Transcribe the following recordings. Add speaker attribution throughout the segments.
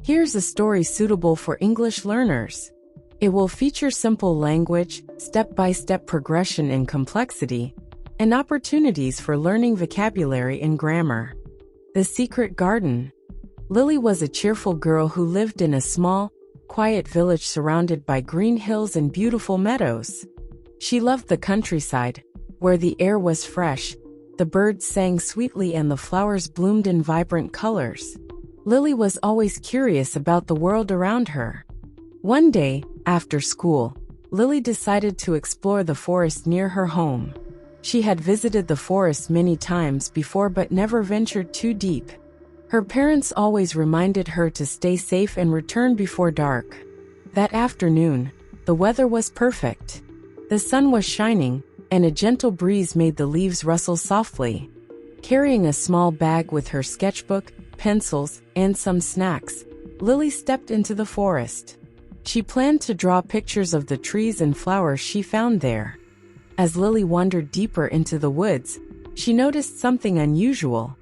Speaker 1: Here's a story suitable for English learners. It will feature simple language, step-by-step progression in complexity, and opportunities for learning vocabulary and grammar. The Secret Garden. Lily was a cheerful girl who lived in a small, quiet village surrounded by green hills and beautiful meadows. She loved the countryside, where the air was fresh, the birds sang sweetly and the flowers bloomed in vibrant colors. Lily was always curious about the world around her. One day, after school, Lily decided to explore the forest near her home. She had visited the forest many times before but never ventured too deep. Her parents always reminded her to stay safe and return before dark. That afternoon, the weather was perfect. The sun was shining, and a gentle breeze made the leaves rustle softly. Carrying a small bag with her sketchbook, pencils, and some snacks, Lily stepped into the forest. She planned to draw pictures of the trees and flowers she found there. As Lily wandered deeper into the woods, she noticed something unusual.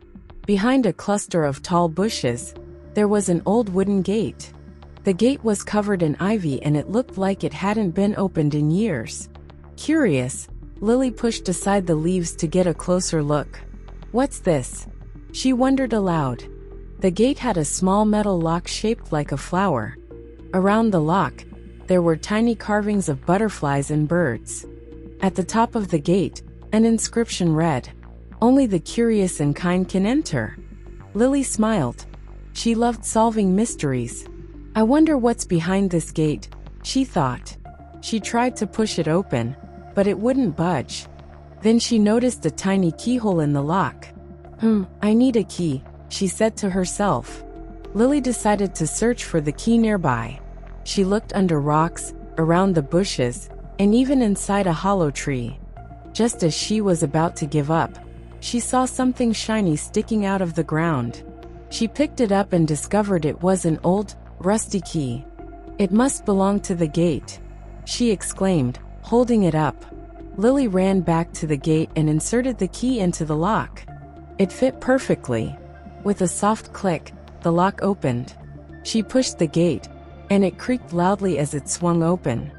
Speaker 1: Behind a cluster of tall bushes, there was an old wooden gate. The gate was covered in ivy and it looked like it hadn't been opened in years. Curious, Lily pushed aside the leaves to get a closer look. "What's this?" she wondered aloud. The gate had a small metal lock shaped like a flower. Around the lock, there were tiny carvings of butterflies and birds. At the top of the gate, an inscription read, "Only the curious and kind can enter." Lily smiled. She loved solving mysteries. "I wonder what's behind this gate," she thought. She tried to push it open, but it wouldn't budge. Then she noticed a tiny keyhole in the lock. I need a key," she said to herself. Lily decided to search for the key nearby. She looked under rocks, around the bushes, and even inside a hollow tree. Just as she was about to give up, she saw something shiny sticking out of the ground. She picked it up and discovered it was an old, rusty key. "It must belong to the gate," she exclaimed, holding it up. Lily ran back to the gate and inserted the key into the lock. It fit perfectly. With a soft click, the lock opened. She pushed the gate, and it creaked loudly as it swung open.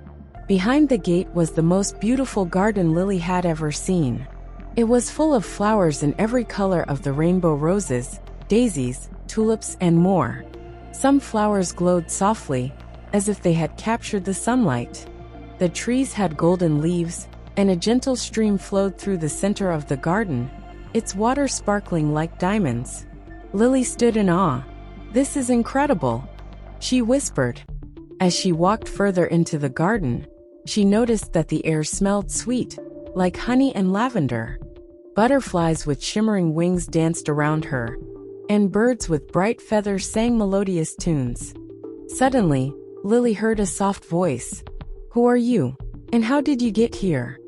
Speaker 1: Behind the gate was the most beautiful garden Lily had ever seen. It was full of flowers in every color of the rainbow: roses, daisies, tulips, and more. Some flowers glowed softly, as if they had captured the sunlight. The trees had golden leaves, and a gentle stream flowed through the center of the garden, its water sparkling like diamonds. Lily stood in awe. "This is incredible," she whispered. As she walked further into the garden, she noticed that the air smelled sweet, like honey and lavender. Butterflies with shimmering wings danced around her, and birds with bright feathers sang melodious tunes. Suddenly, Lily heard a soft voice. "Who are you? And how did you get here?"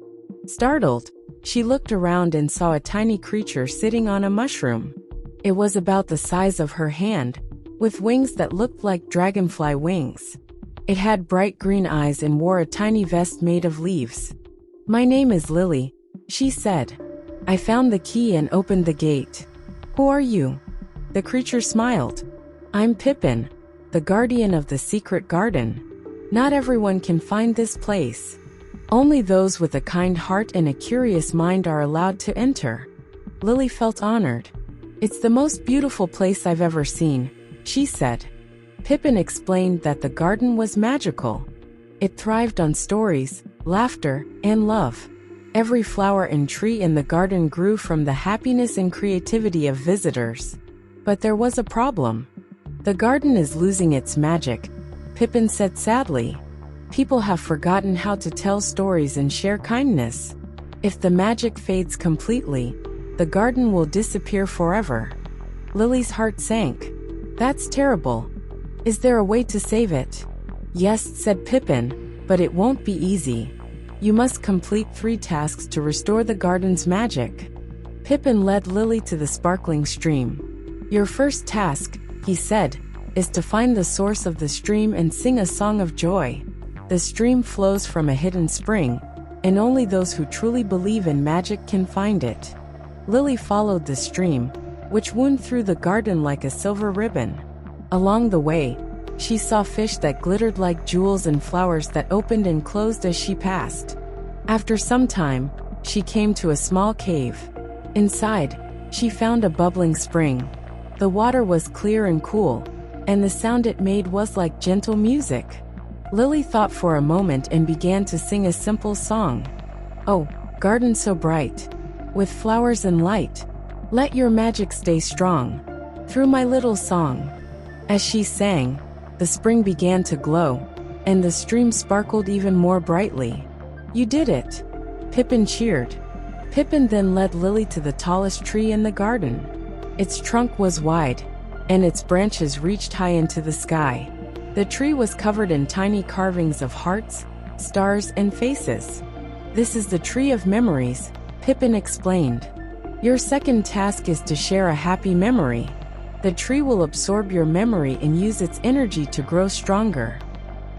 Speaker 1: Startled, she looked around and saw a tiny creature sitting on a mushroom. It was about the size of her hand, with wings that looked like dragonfly wings. It had bright green eyes and wore a tiny vest made of leaves. "My name is Lily," she said. "I found the key and opened the gate." "Who are you?" The creature smiled. "I'm Pippin, the guardian of the secret garden. Not everyone can find this place. Only those with a kind heart and a curious mind are allowed to enter." Lily felt honored. "It's the most beautiful place I've ever seen," she said. Pippin explained that the garden was magical. It thrived on stories, laughter, and love. Every flower and tree in the garden grew from the happiness and creativity of visitors. But there was a problem. "The garden is losing its magic," Pippin said sadly. "People have forgotten how to tell stories and share kindness. If the magic fades completely, the garden will disappear forever." Lily's heart sank. "That's terrible. Is there a way to save it?" "Yes," said Pippin, "but it won't be easy. You must complete 3 tasks to restore the garden's magic." Pippin led Lily to the sparkling stream. "Your first task," he said, "is to find the source of the stream and sing a song of joy. The stream flows from a hidden spring, and only those who truly believe in magic can find it." Lily followed the stream, which wound through the garden like a silver ribbon. Along the way, She saw fish that glittered like jewels and flowers that opened and closed as she passed. After some time, she came to a small cave. Inside, she found a bubbling spring. The water was clear and cool, and the sound it made was like gentle music. Lily thought for a moment and began to sing a simple song. "Oh, garden so bright, with flowers and light, let your magic stay strong, through my little song." As she sang, the spring began to glow, and the stream sparkled even more brightly. "You did it!" Pippin cheered. Pippin then led Lily to the tallest tree in the garden. Its trunk was wide, and its branches reached high into the sky. The tree was covered in tiny carvings of hearts, stars, and faces. "This is the tree of memories," Pippin explained. "Your second task is to share a happy memory. The tree will absorb your memory and use its energy to grow stronger."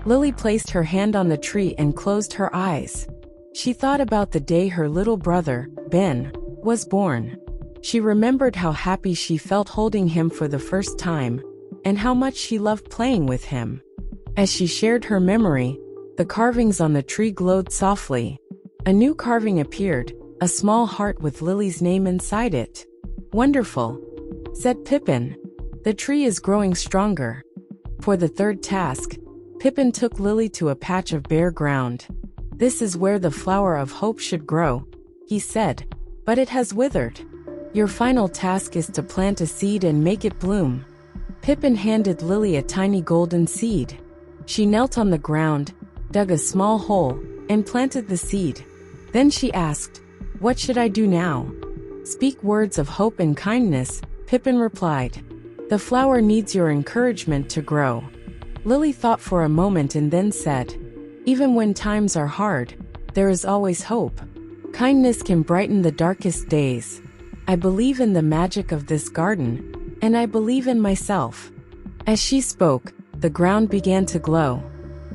Speaker 1: Lily placed her hand on the tree and closed her eyes. She thought about the day her little brother, Ben, was born. She remembered how happy she felt holding him for the first time, and how much she loved playing with him. As she shared her memory, the carvings on the tree glowed softly. A new carving appeared, a small heart with Lily's name inside it. "Wonderful," said Pippin. "The tree is growing stronger." For the third task, Pippin took Lily to a patch of bare ground. "This is where the flower of hope should grow," he said, "but it has withered. Your final task is to plant a seed and make it bloom." Pippin handed Lily a tiny golden seed. She knelt on the ground, dug a small hole, and planted the seed. Then she asked, "What should I do now?" "Speak words of hope and kindness," Pippin replied. "The flower needs your encouragement to grow." Lily thought for a moment and then said, "Even when times are hard, there is always hope. Kindness can brighten the darkest days. I believe in the magic of this garden, and I believe in myself." As she spoke, the ground began to glow.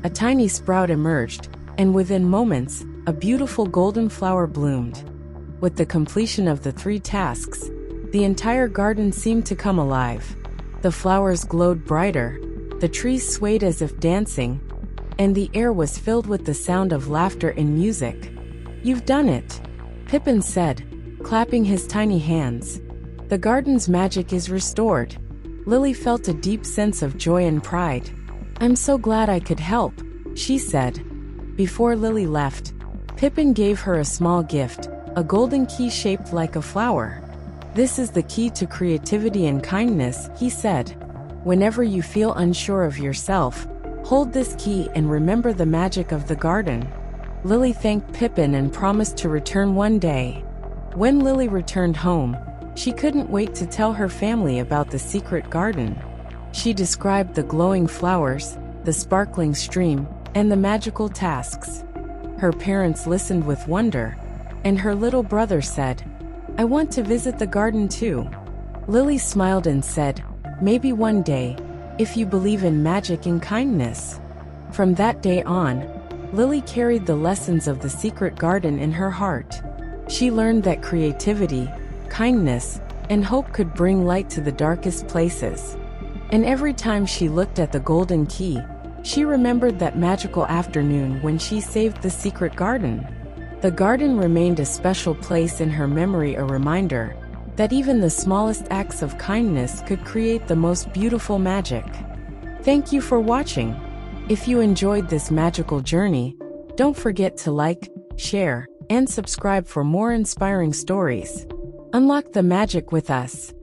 Speaker 1: A tiny sprout emerged, and within moments, a beautiful golden flower bloomed. With the completion of the 3 tasks, the entire garden seemed to come alive. The flowers glowed brighter, the trees swayed as if dancing, and the air was filled with the sound of laughter and music. "You've done it," Pippin said, clapping his tiny hands. "The garden's magic is restored." Lily felt a deep sense of joy and pride. "I'm so glad I could help," she said. Before Lily left, Pippin gave her a small gift, a golden key shaped like a flower. "This is the key to creativity and kindness," he said. "Whenever you feel unsure of yourself, hold this key and remember the magic of the garden." Lily thanked Pippin and promised to return one day. When Lily returned home, she couldn't wait to tell her family about the secret garden. She described the glowing flowers, the sparkling stream, and the magical tasks. Her parents listened with wonder, and her little brother said, "I want to visit the garden too." Lily smiled and said, "Maybe one day, if you believe in magic and kindness." From that day on, Lily carried the lessons of the secret garden in her heart. She learned that creativity, kindness, and hope could bring light to the darkest places. And every time she looked at the golden key, she remembered that magical afternoon when she saved the secret garden. The garden remained a special place in her memory, a reminder that even the smallest acts of kindness could create the most beautiful magic. Thank you for watching. If you enjoyed this magical journey, don't forget to like, share, and subscribe for more inspiring stories. Unlock the magic with us.